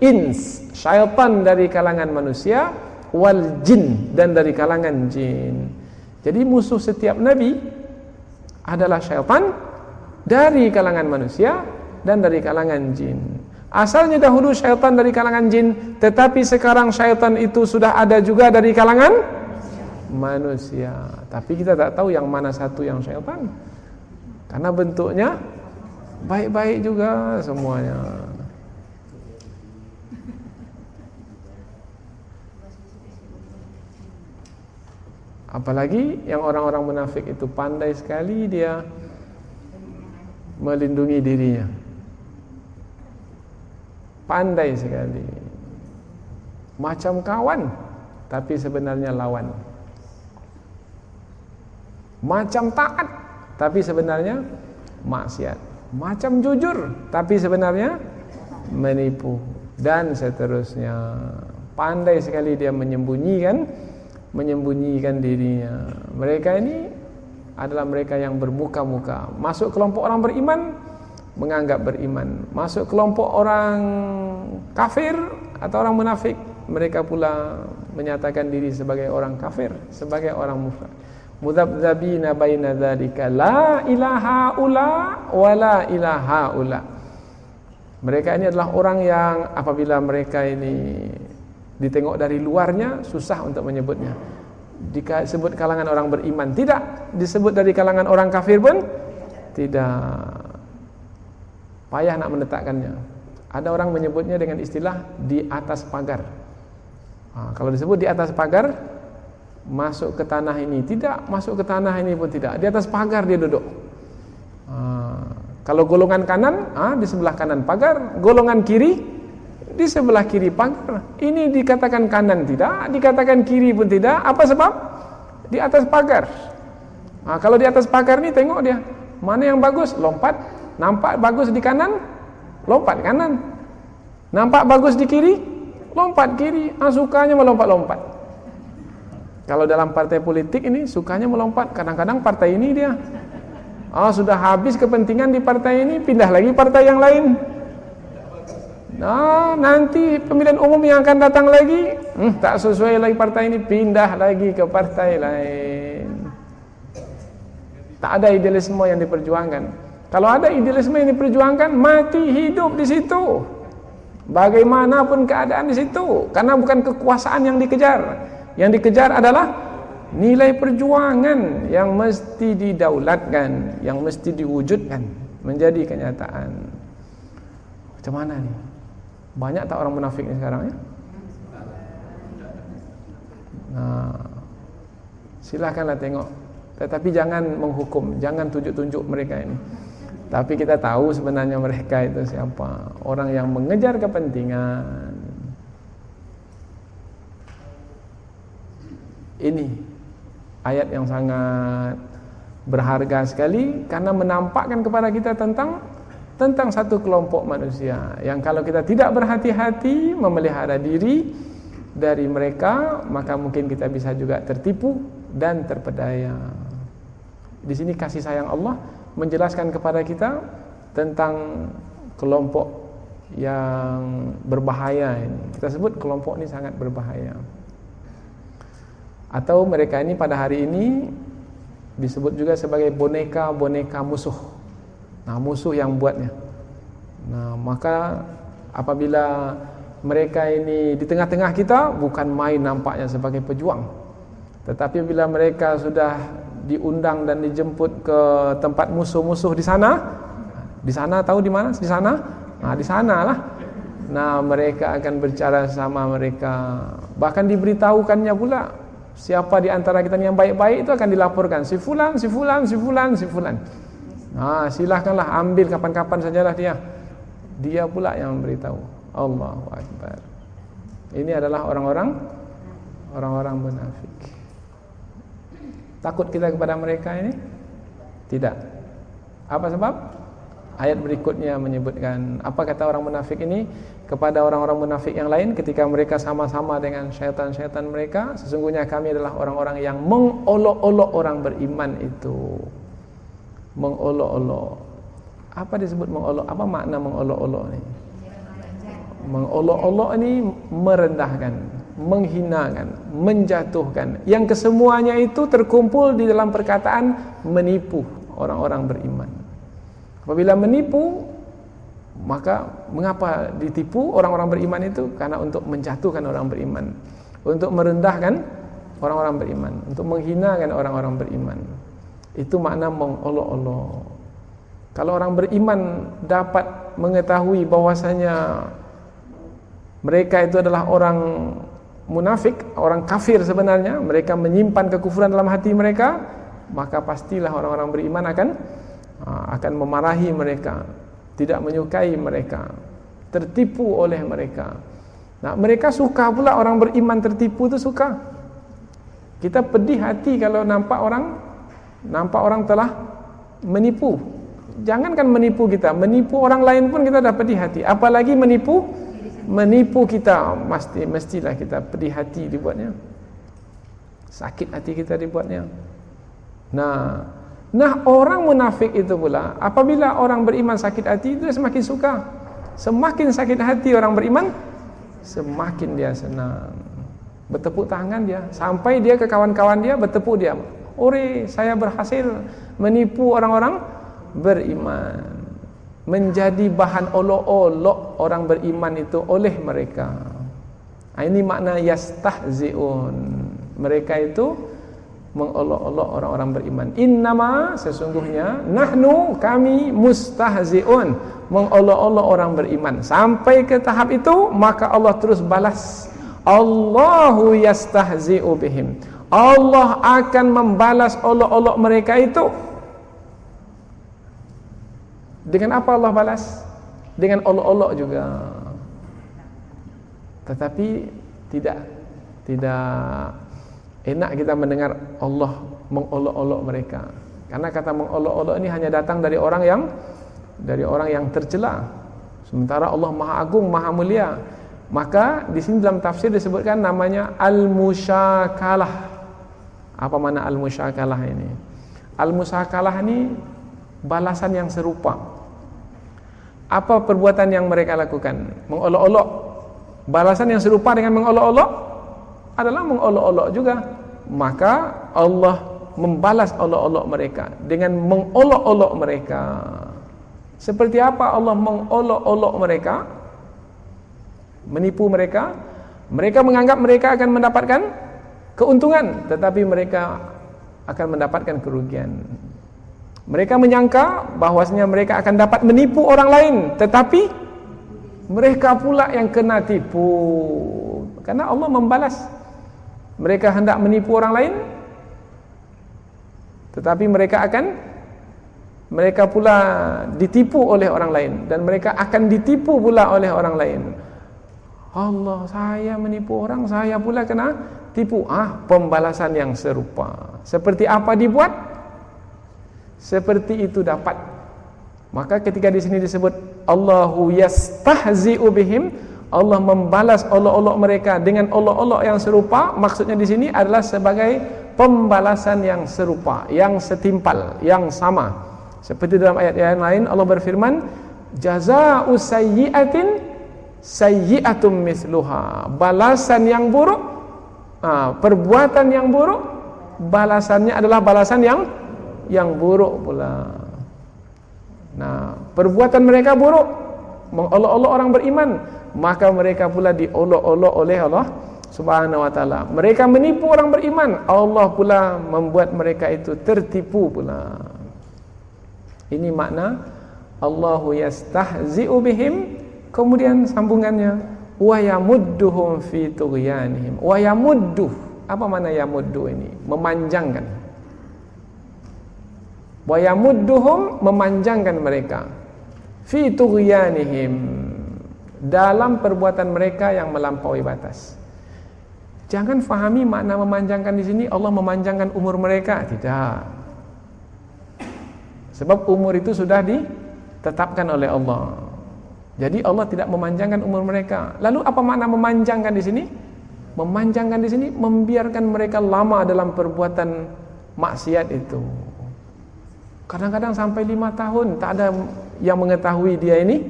S2: ins, syaitan dari kalangan manusia, wal jin, dan dari kalangan jin. Jadi musuh setiap nabi adalah syaitan dari kalangan manusia dan dari kalangan jin. Asalnya dahulu syaitan dari kalangan jin, tetapi sekarang syaitan itu sudah ada juga dari kalangan manusia. Tapi kita tak tahu yang mana satu yang syaitan, karena bentuknya baik-baik juga semuanya. Apalagi yang orang-orang munafik itu pandai sekali dia melindungi dirinya. Pandai sekali. Macam kawan, tapi sebenarnya lawan. Macam taat, tapi sebenarnya maksiat. Macam jujur, tapi sebenarnya menipu, dan seterusnya. Pandai sekali dia menyembunyikan dirinya. Mereka ini adalah mereka yang bermuka-muka. Masuk kelompok orang beriman, menganggap beriman. Masuk kelompok orang kafir atau orang munafik, mereka pula menyatakan diri sebagai orang kafir, sebagai orang munafik. Mudzabdzabina baina dzalika la ilaha ula wa la ilaha ula. Mereka ini adalah orang yang apabila mereka ini ditengok dari luarnya susah untuk menyebutnya. Disebut kalangan orang beriman tidak, disebut dari kalangan orang kafir pun tidak. Payah nak menetapkannya. Ada orang menyebutnya dengan istilah di atas pagar. Kalau disebut di atas pagar, masuk ke tanah ini tidak, masuk ke tanah ini pun tidak. Di atas pagar dia duduk. Kalau golongan kanan, di sebelah kanan pagar. Golongan kiri, di sebelah kiri pagar. Ini dikatakan kanan tidak, dikatakan kiri pun tidak. Apa sebab? Di atas pagar. Kalau di atas pagar ni tengok dia, mana yang bagus, lompat. Nampak bagus di kanan, lompat kanan. Nampak bagus di kiri, lompat kiri. Sukanya melompat-lompat. Kalau dalam partai politik ini sukanya melompat. Kadang-kadang partai ini dia sudah habis kepentingan di partai ini, pindah lagi partai yang lain. Nanti pemilihan umum yang akan datang lagi, tak sesuai lagi partai ini, pindah lagi ke partai lain. Tak ada idealisme yang diperjuangkan. Kalau ada idealisme yang diperjuangkan, mati hidup di situ. Bagaimanapun keadaan di situ, karena bukan kekuasaan yang dikejar. Yang dikejar adalah nilai perjuangan yang mesti didaulatkan, yang mesti diwujudkan menjadi kenyataan. Macam mana nih? Banyak tak orang munafik ni sekarang ya? Silakanlah tengok. Tetapi jangan menghukum, jangan tunjuk-tunjuk mereka ini. Tapi kita tahu sebenarnya mereka itu siapa. Orang yang mengejar kepentingan. Ini ayat yang sangat berharga sekali, karena menampakkan kepada kita tentang satu kelompok manusia yang kalau kita tidak berhati-hati memelihara diri dari mereka, maka mungkin kita bisa juga tertipu dan terpedaya. Di sini kasih sayang Allah menjelaskan kepada kita tentang kelompok yang berbahaya ini. Kita sebut kelompok ini sangat berbahaya. Atau mereka ini pada hari ini disebut juga sebagai boneka-boneka musuh. Musuh yang buatnya. Maka apabila mereka ini di tengah-tengah kita, bukan main nampaknya sebagai pejuang. Tetapi bila mereka sudah diundang dan dijemput ke tempat musuh-musuh di sana tahu di mana? Di sana? Di sanalah. Mereka akan berbicara sama mereka. Bahkan diberitahukannya pula, siapa di antara kita yang baik-baik itu akan dilaporkan, si fulan. Silahkanlah ambil kapan-kapan sajalah dia pula yang memberitahu. Allahu Akbar. Ini adalah orang-orang munafik. Takut kita kepada mereka ini? Tidak. Apa sebab? Ayat berikutnya menyebutkan apa kata orang munafik ini kepada orang-orang munafik yang lain ketika mereka sama-sama dengan syaitan-syaitan mereka. Sesungguhnya kami adalah orang-orang yang mengolok-olok orang beriman itu. Mengolok-olok. Apa disebut mengolok? Apa makna mengolok-olok ini? Mengolok-olok ini merendahkan, menghinakan, menjatuhkan. Yang kesemuanya itu terkumpul di dalam perkataan menipu orang-orang beriman. Apabila menipu, maka mengapa ditipu orang-orang beriman itu? Karena untuk menjatuhkan orang beriman, untuk merendahkan orang-orang beriman, untuk menghinakan orang-orang beriman. Itu makna mengolok-olok. Kalau orang beriman dapat mengetahui bahwasanya mereka itu adalah orang munafik, orang kafir sebenarnya, mereka menyimpan kekufuran dalam hati mereka, maka pastilah orang-orang beriman akan memarahi mereka, tidak menyukai mereka, tertipu oleh mereka. Mereka suka pula orang beriman tertipu itu suka. Kita pedih hati kalau nampak orang telah menipu. Jangankan menipu kita, menipu orang lain pun kita dah pedih hati, apalagi menipu kita. Mestilah kita pedih hati dibuatnya, sakit hati kita dibuatnya. Nah orang munafik itu pula, apabila orang beriman sakit hati, dia semakin suka. Semakin sakit hati orang beriman, semakin dia senang, bertepuk tangan dia, sampai dia ke kawan-kawan dia bertepuk dia, ore, saya berhasil menipu orang-orang beriman, menjadi bahan olok-olok orang beriman itu oleh mereka. Ini makna yastahzi'un, mereka itu mengolok-olok orang-orang beriman. Innama, sesungguhnya, nahnu, kami, mustahzi'un, mengolok-olok orang beriman. Sampai ke tahap itu, maka Allah terus balas. Allahu yastahzi'u bihim, Allah akan membalas olok-olok mereka itu. Dengan apa Allah balas? Dengan olok-olok juga. Tetapi tidak enak kita mendengar Allah mengolok-olok mereka, karena kata mengolok-olok ini hanya datang dari orang yang tercela, sementara Allah Maha Agung, Maha Mulia. Maka di sini dalam tafsir disebutkan namanya al-musyakalah. Apa makna al-musyakalah ini? Al-musyakalah ini balasan yang serupa. Apa perbuatan yang mereka lakukan? Mengolok-olok. Balasan yang serupa dengan mengolok-olok adalah mengolok-olok juga. Maka Allah membalas olok-olok mereka dengan mengolok-olok mereka. Seperti apa Allah mengolok-olok mereka? Menipu mereka. Mereka menganggap mereka akan mendapatkan keuntungan, tetapi mereka akan mendapatkan kerugian. Mereka menyangka bahwasanya mereka akan dapat menipu orang lain, tetapi mereka pula yang kena tipu. Karena Allah membalas. Mereka hendak menipu orang lain, tetapi mereka pula ditipu oleh orang lain, dan mereka akan ditipu pula oleh orang lain. Allah, saya menipu orang, saya pula kena tipu. Pembalasan yang serupa. Seperti apa dibuat, seperti itu dapat. Maka ketika di sini disebut Allahu yastahzi'u bihim, Allah membalas olok-olok mereka dengan olok-olok yang serupa. Maksudnya di sini adalah sebagai pembalasan yang serupa, yang setimpal, yang sama. Seperti dalam ayat yang lain Allah berfirman, jazaa'u sayyi'atin sayyi'atum misluha. Balasan yang buruk, perbuatan yang buruk, balasannya adalah balasan yang buruk pula. Nah, perbuatan mereka buruk, mengolok-olok orang beriman, maka mereka pula diolok-olok oleh Allah Subhanahu wa taala. Mereka menipu orang beriman, Allah pula membuat mereka itu tertipu pula. Ini makna Allahu yastahzi'u bihim. Kemudian sambungannya, wa yamudduhum fi tughyanihim. Wa yamudduh, apa makna yamuddu ini? Memanjangkan. Wa yamudduhum, memanjangkan mereka, fi tughyanihim, dalam perbuatan mereka yang melampaui batas. Jangan fahami makna memanjangkan di sini Allah memanjangkan umur mereka, tidak. Sebab umur itu sudah ditetapkan oleh Allah. Jadi Allah tidak memanjangkan umur mereka. Lalu apa makna memanjangkan di sini? Memanjangkan di sini membiarkan mereka lama dalam perbuatan maksiat itu. Kadang-kadang sampai 5 tahun tak ada yang mengetahui dia ini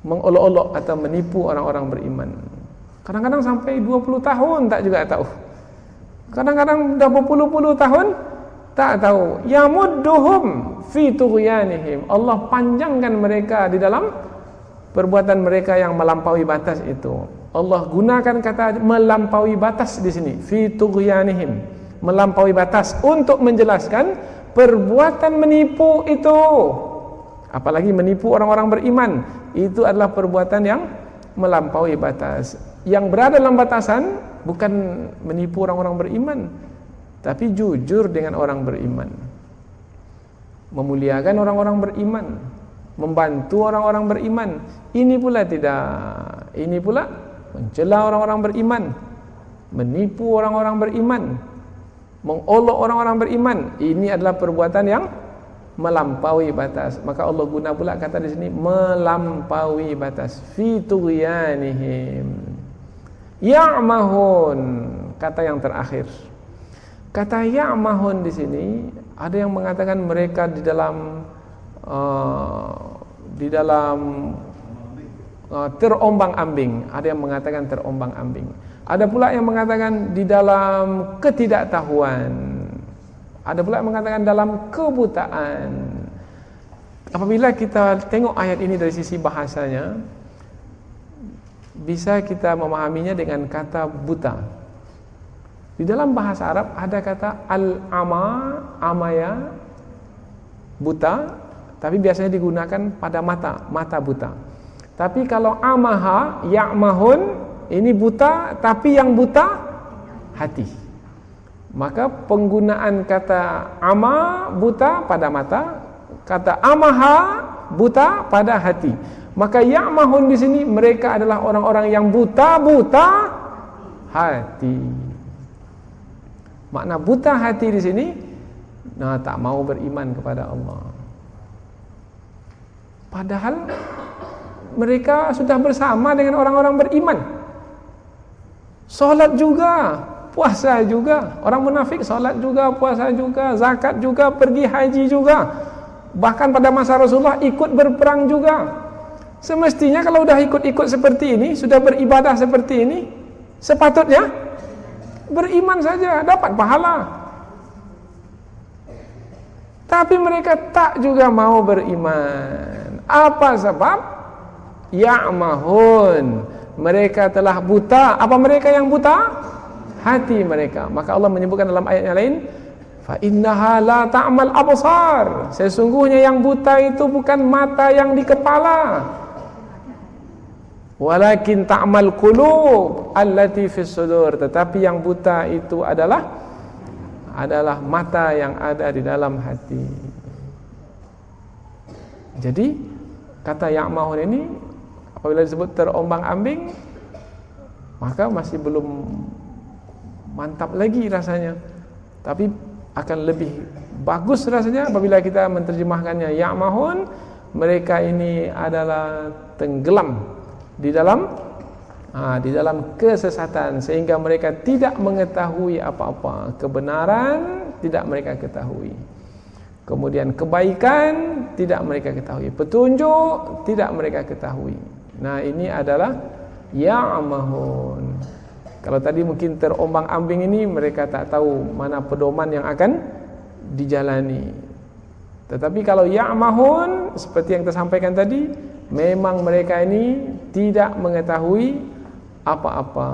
S2: mengolok-olok atau menipu orang-orang beriman. Kadang-kadang sampai 20 tahun tak juga tahu. Kadang-kadang dah berpuluh-puluh tahun tak tahu. Yamudduhum fi tughyanihim. Allah panjangkan mereka di dalam perbuatan mereka yang melampaui batas itu. Allah gunakan kata melampaui batas di sini, fi tughyanihim, melampaui batas, untuk menjelaskan perbuatan menipu itu. Apalagi menipu orang-orang beriman, itu adalah perbuatan yang melampaui batas. Yang berada dalam batasan bukan menipu orang-orang beriman, tapi jujur dengan orang beriman, memuliakan orang-orang beriman, membantu orang-orang beriman. Ini pula tidak. Ini pula mencela orang-orang beriman, menipu orang-orang beriman, mengolok orang-orang beriman. Ini adalah perbuatan yang melampaui batas. Maka Allah guna pula kata di sini melampaui batas. Fi tughyanihim ya'mahun, kata yang terakhir. Kata ya'mahun di sini ada yang mengatakan mereka di dalam terombang-ambing, ada yang mengatakan terombang-ambing. Ada pula yang mengatakan di dalam ketidaktahuan. Ada pula yang mengatakan dalam kebutaan. Apabila kita tengok ayat ini dari sisi bahasanya, bisa kita memahaminya dengan kata buta. Di dalam bahasa Arab ada kata al-ama, amaya, buta, tapi biasanya digunakan pada mata buta. Tapi kalau amaha, ya'mahun, ini buta, tapi yang buta hati. Maka penggunaan kata ama, buta pada mata, kata amaha, buta pada hati. Maka ya'mahun di sini mereka adalah orang-orang yang buta hati. Makna buta hati di sini, tak mau beriman kepada Allah. Padahal mereka sudah bersama dengan orang-orang beriman. Solat juga, puasa juga. Orang munafik solat juga, puasa juga, zakat juga, pergi haji juga. Bahkan pada masa Rasulullah ikut berperang juga. Semestinya kalau sudah ikut-ikut seperti ini, sudah beribadah seperti ini, sepatutnya beriman saja, dapat pahala. Tapi mereka tak juga mau beriman. Apa sebab? Ya'mahun, mereka telah buta. Apa mereka yang buta? Hati mereka. Maka Allah menyebutkan dalam ayat yang lain, fa innaha la ta'mal absar, sesungguhnya yang buta itu bukan mata yang di kepala, walakin ta'mal qulub allati fis sudur, tetapi yang buta itu adalah mata yang ada di dalam hati. Jadi kata ya'mahun ini apabila disebut terombang-ambing, maka masih belum mantap lagi rasanya. Tapi akan lebih bagus rasanya apabila kita menerjemahkannya ya'mahun, mereka ini adalah tenggelam di dalam kesesatan, sehingga mereka tidak mengetahui apa-apa. Kebenaran tidak mereka ketahui, kemudian kebaikan tidak mereka ketahui, petunjuk tidak mereka ketahui. Nah, ini adalah ya'mahun. Kalau tadi mungkin terombang-ambing ini mereka tak tahu mana pedoman yang akan dijalani. Tetapi kalau ya'mahun seperti yang tersampaikan tadi, memang mereka ini tidak mengetahui apa-apa.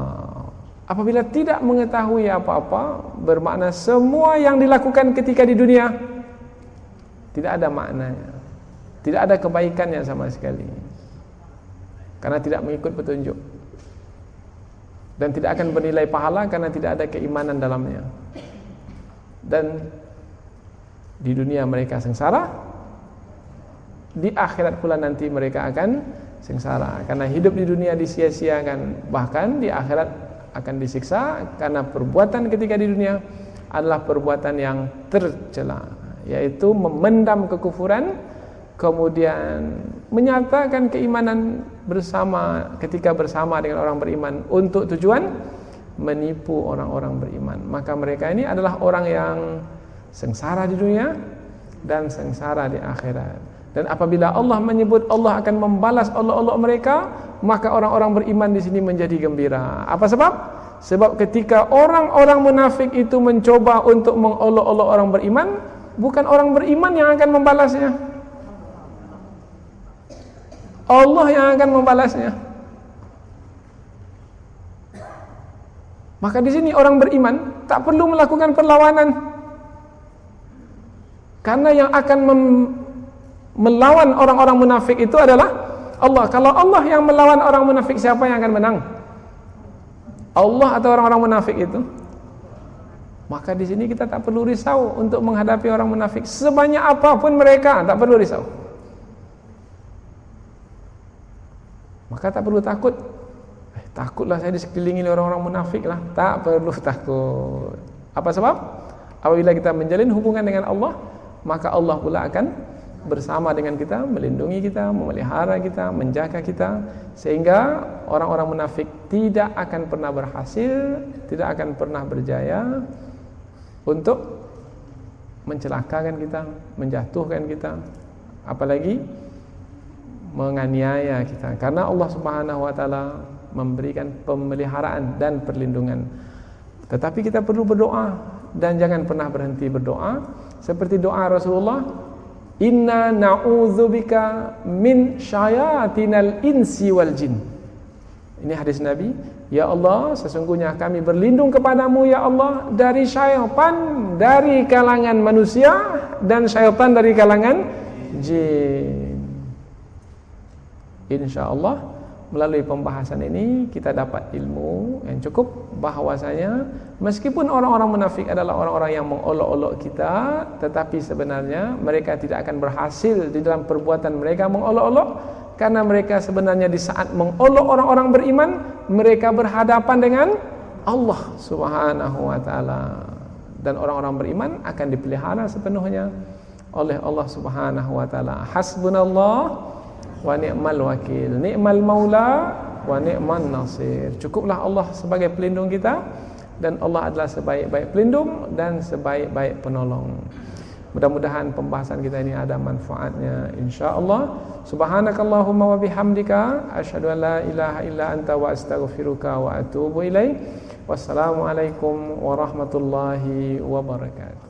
S2: Apabila tidak mengetahui apa-apa, bermakna semua yang dilakukan ketika di dunia tidak ada maknanya, tidak ada kebaikannya sama sekali, karena tidak mengikut petunjuk, dan tidak akan bernilai pahala karena tidak ada keimanan dalamnya. Dan di dunia mereka sengsara, di akhirat pula nanti mereka akan sengsara, karena hidup di dunia disia-siakan, bahkan di akhirat akan disiksa karena perbuatan ketika di dunia adalah perbuatan yang tercela, yaitu memendam kekufuran, kemudian menyatakan keimanan bersama ketika bersama dengan orang beriman untuk tujuan menipu orang-orang beriman. Maka mereka ini adalah orang yang sengsara di dunia dan sengsara di akhirat. Dan apabila Allah menyebut Allah akan membalas Allah mereka, maka orang-orang beriman di sini menjadi gembira. Apa sebab? Sebab ketika orang-orang munafik itu mencoba untuk mengolok-olok orang beriman, bukan orang beriman yang akan membalasnya, Allah yang akan membalasnya. Maka di sini orang beriman tak perlu melakukan perlawanan, karena yang akan melawan orang-orang munafik itu adalah Allah. Kalau Allah yang melawan orang munafik, siapa yang akan menang? Allah atau orang-orang munafik itu? Maka di sini kita tak perlu risau untuk menghadapi orang munafik, sebanyak apapun mereka, tak perlu risau. Maka tak perlu takut. Takutlah saya disekelilingi oleh orang-orang munafik lah. Tak perlu takut. Apa sebab? Apabila kita menjalin hubungan dengan Allah, maka Allah pula akan bersama dengan kita, melindungi kita, memelihara kita, menjaga kita, sehingga orang-orang munafik tidak akan pernah berhasil, tidak akan pernah berjaya untuk mencelakakan kita, menjatuhkan kita, apalagi menganiaya kita, karena Allah Subhanahu wa taala memberikan pemeliharaan dan perlindungan. Tetapi kita perlu berdoa dan jangan pernah berhenti berdoa, seperti doa Rasulullah, inna na'udzubika min syayatinal insi wal jin. Ini hadis Nabi, ya Allah, sesungguhnya kami berlindung kepadamu ya Allah dari syaitan dari kalangan manusia dan syaitan dari kalangan jin. InsyaAllah melalui pembahasan ini kita dapat ilmu yang cukup bahwasanya meskipun orang-orang munafik adalah orang-orang yang mengolok-olok kita, tetapi sebenarnya mereka tidak akan berhasil di dalam perbuatan mereka mengolok-olok, karena mereka sebenarnya di saat mengolok orang-orang beriman, mereka berhadapan dengan Allah Subhanahu wa taala, dan orang-orang beriman akan dipelihara sepenuhnya oleh Allah Subhanahu wa taala. Hasbunallah wa ni'mal wakil, ni'mal maula wa ni'man nasir. Cukuplah Allah sebagai pelindung kita, dan Allah adalah sebaik-baik pelindung dan sebaik-baik penolong. Mudah-mudahan pembahasan kita ini ada manfaatnya insyaallah. Subhanakallahumma wa bihamdika asyhadu an la ilaha illa anta wa astaghfiruka wa atubu ilaik. Wassalamualaikum warahmatullahi wabarakatuh.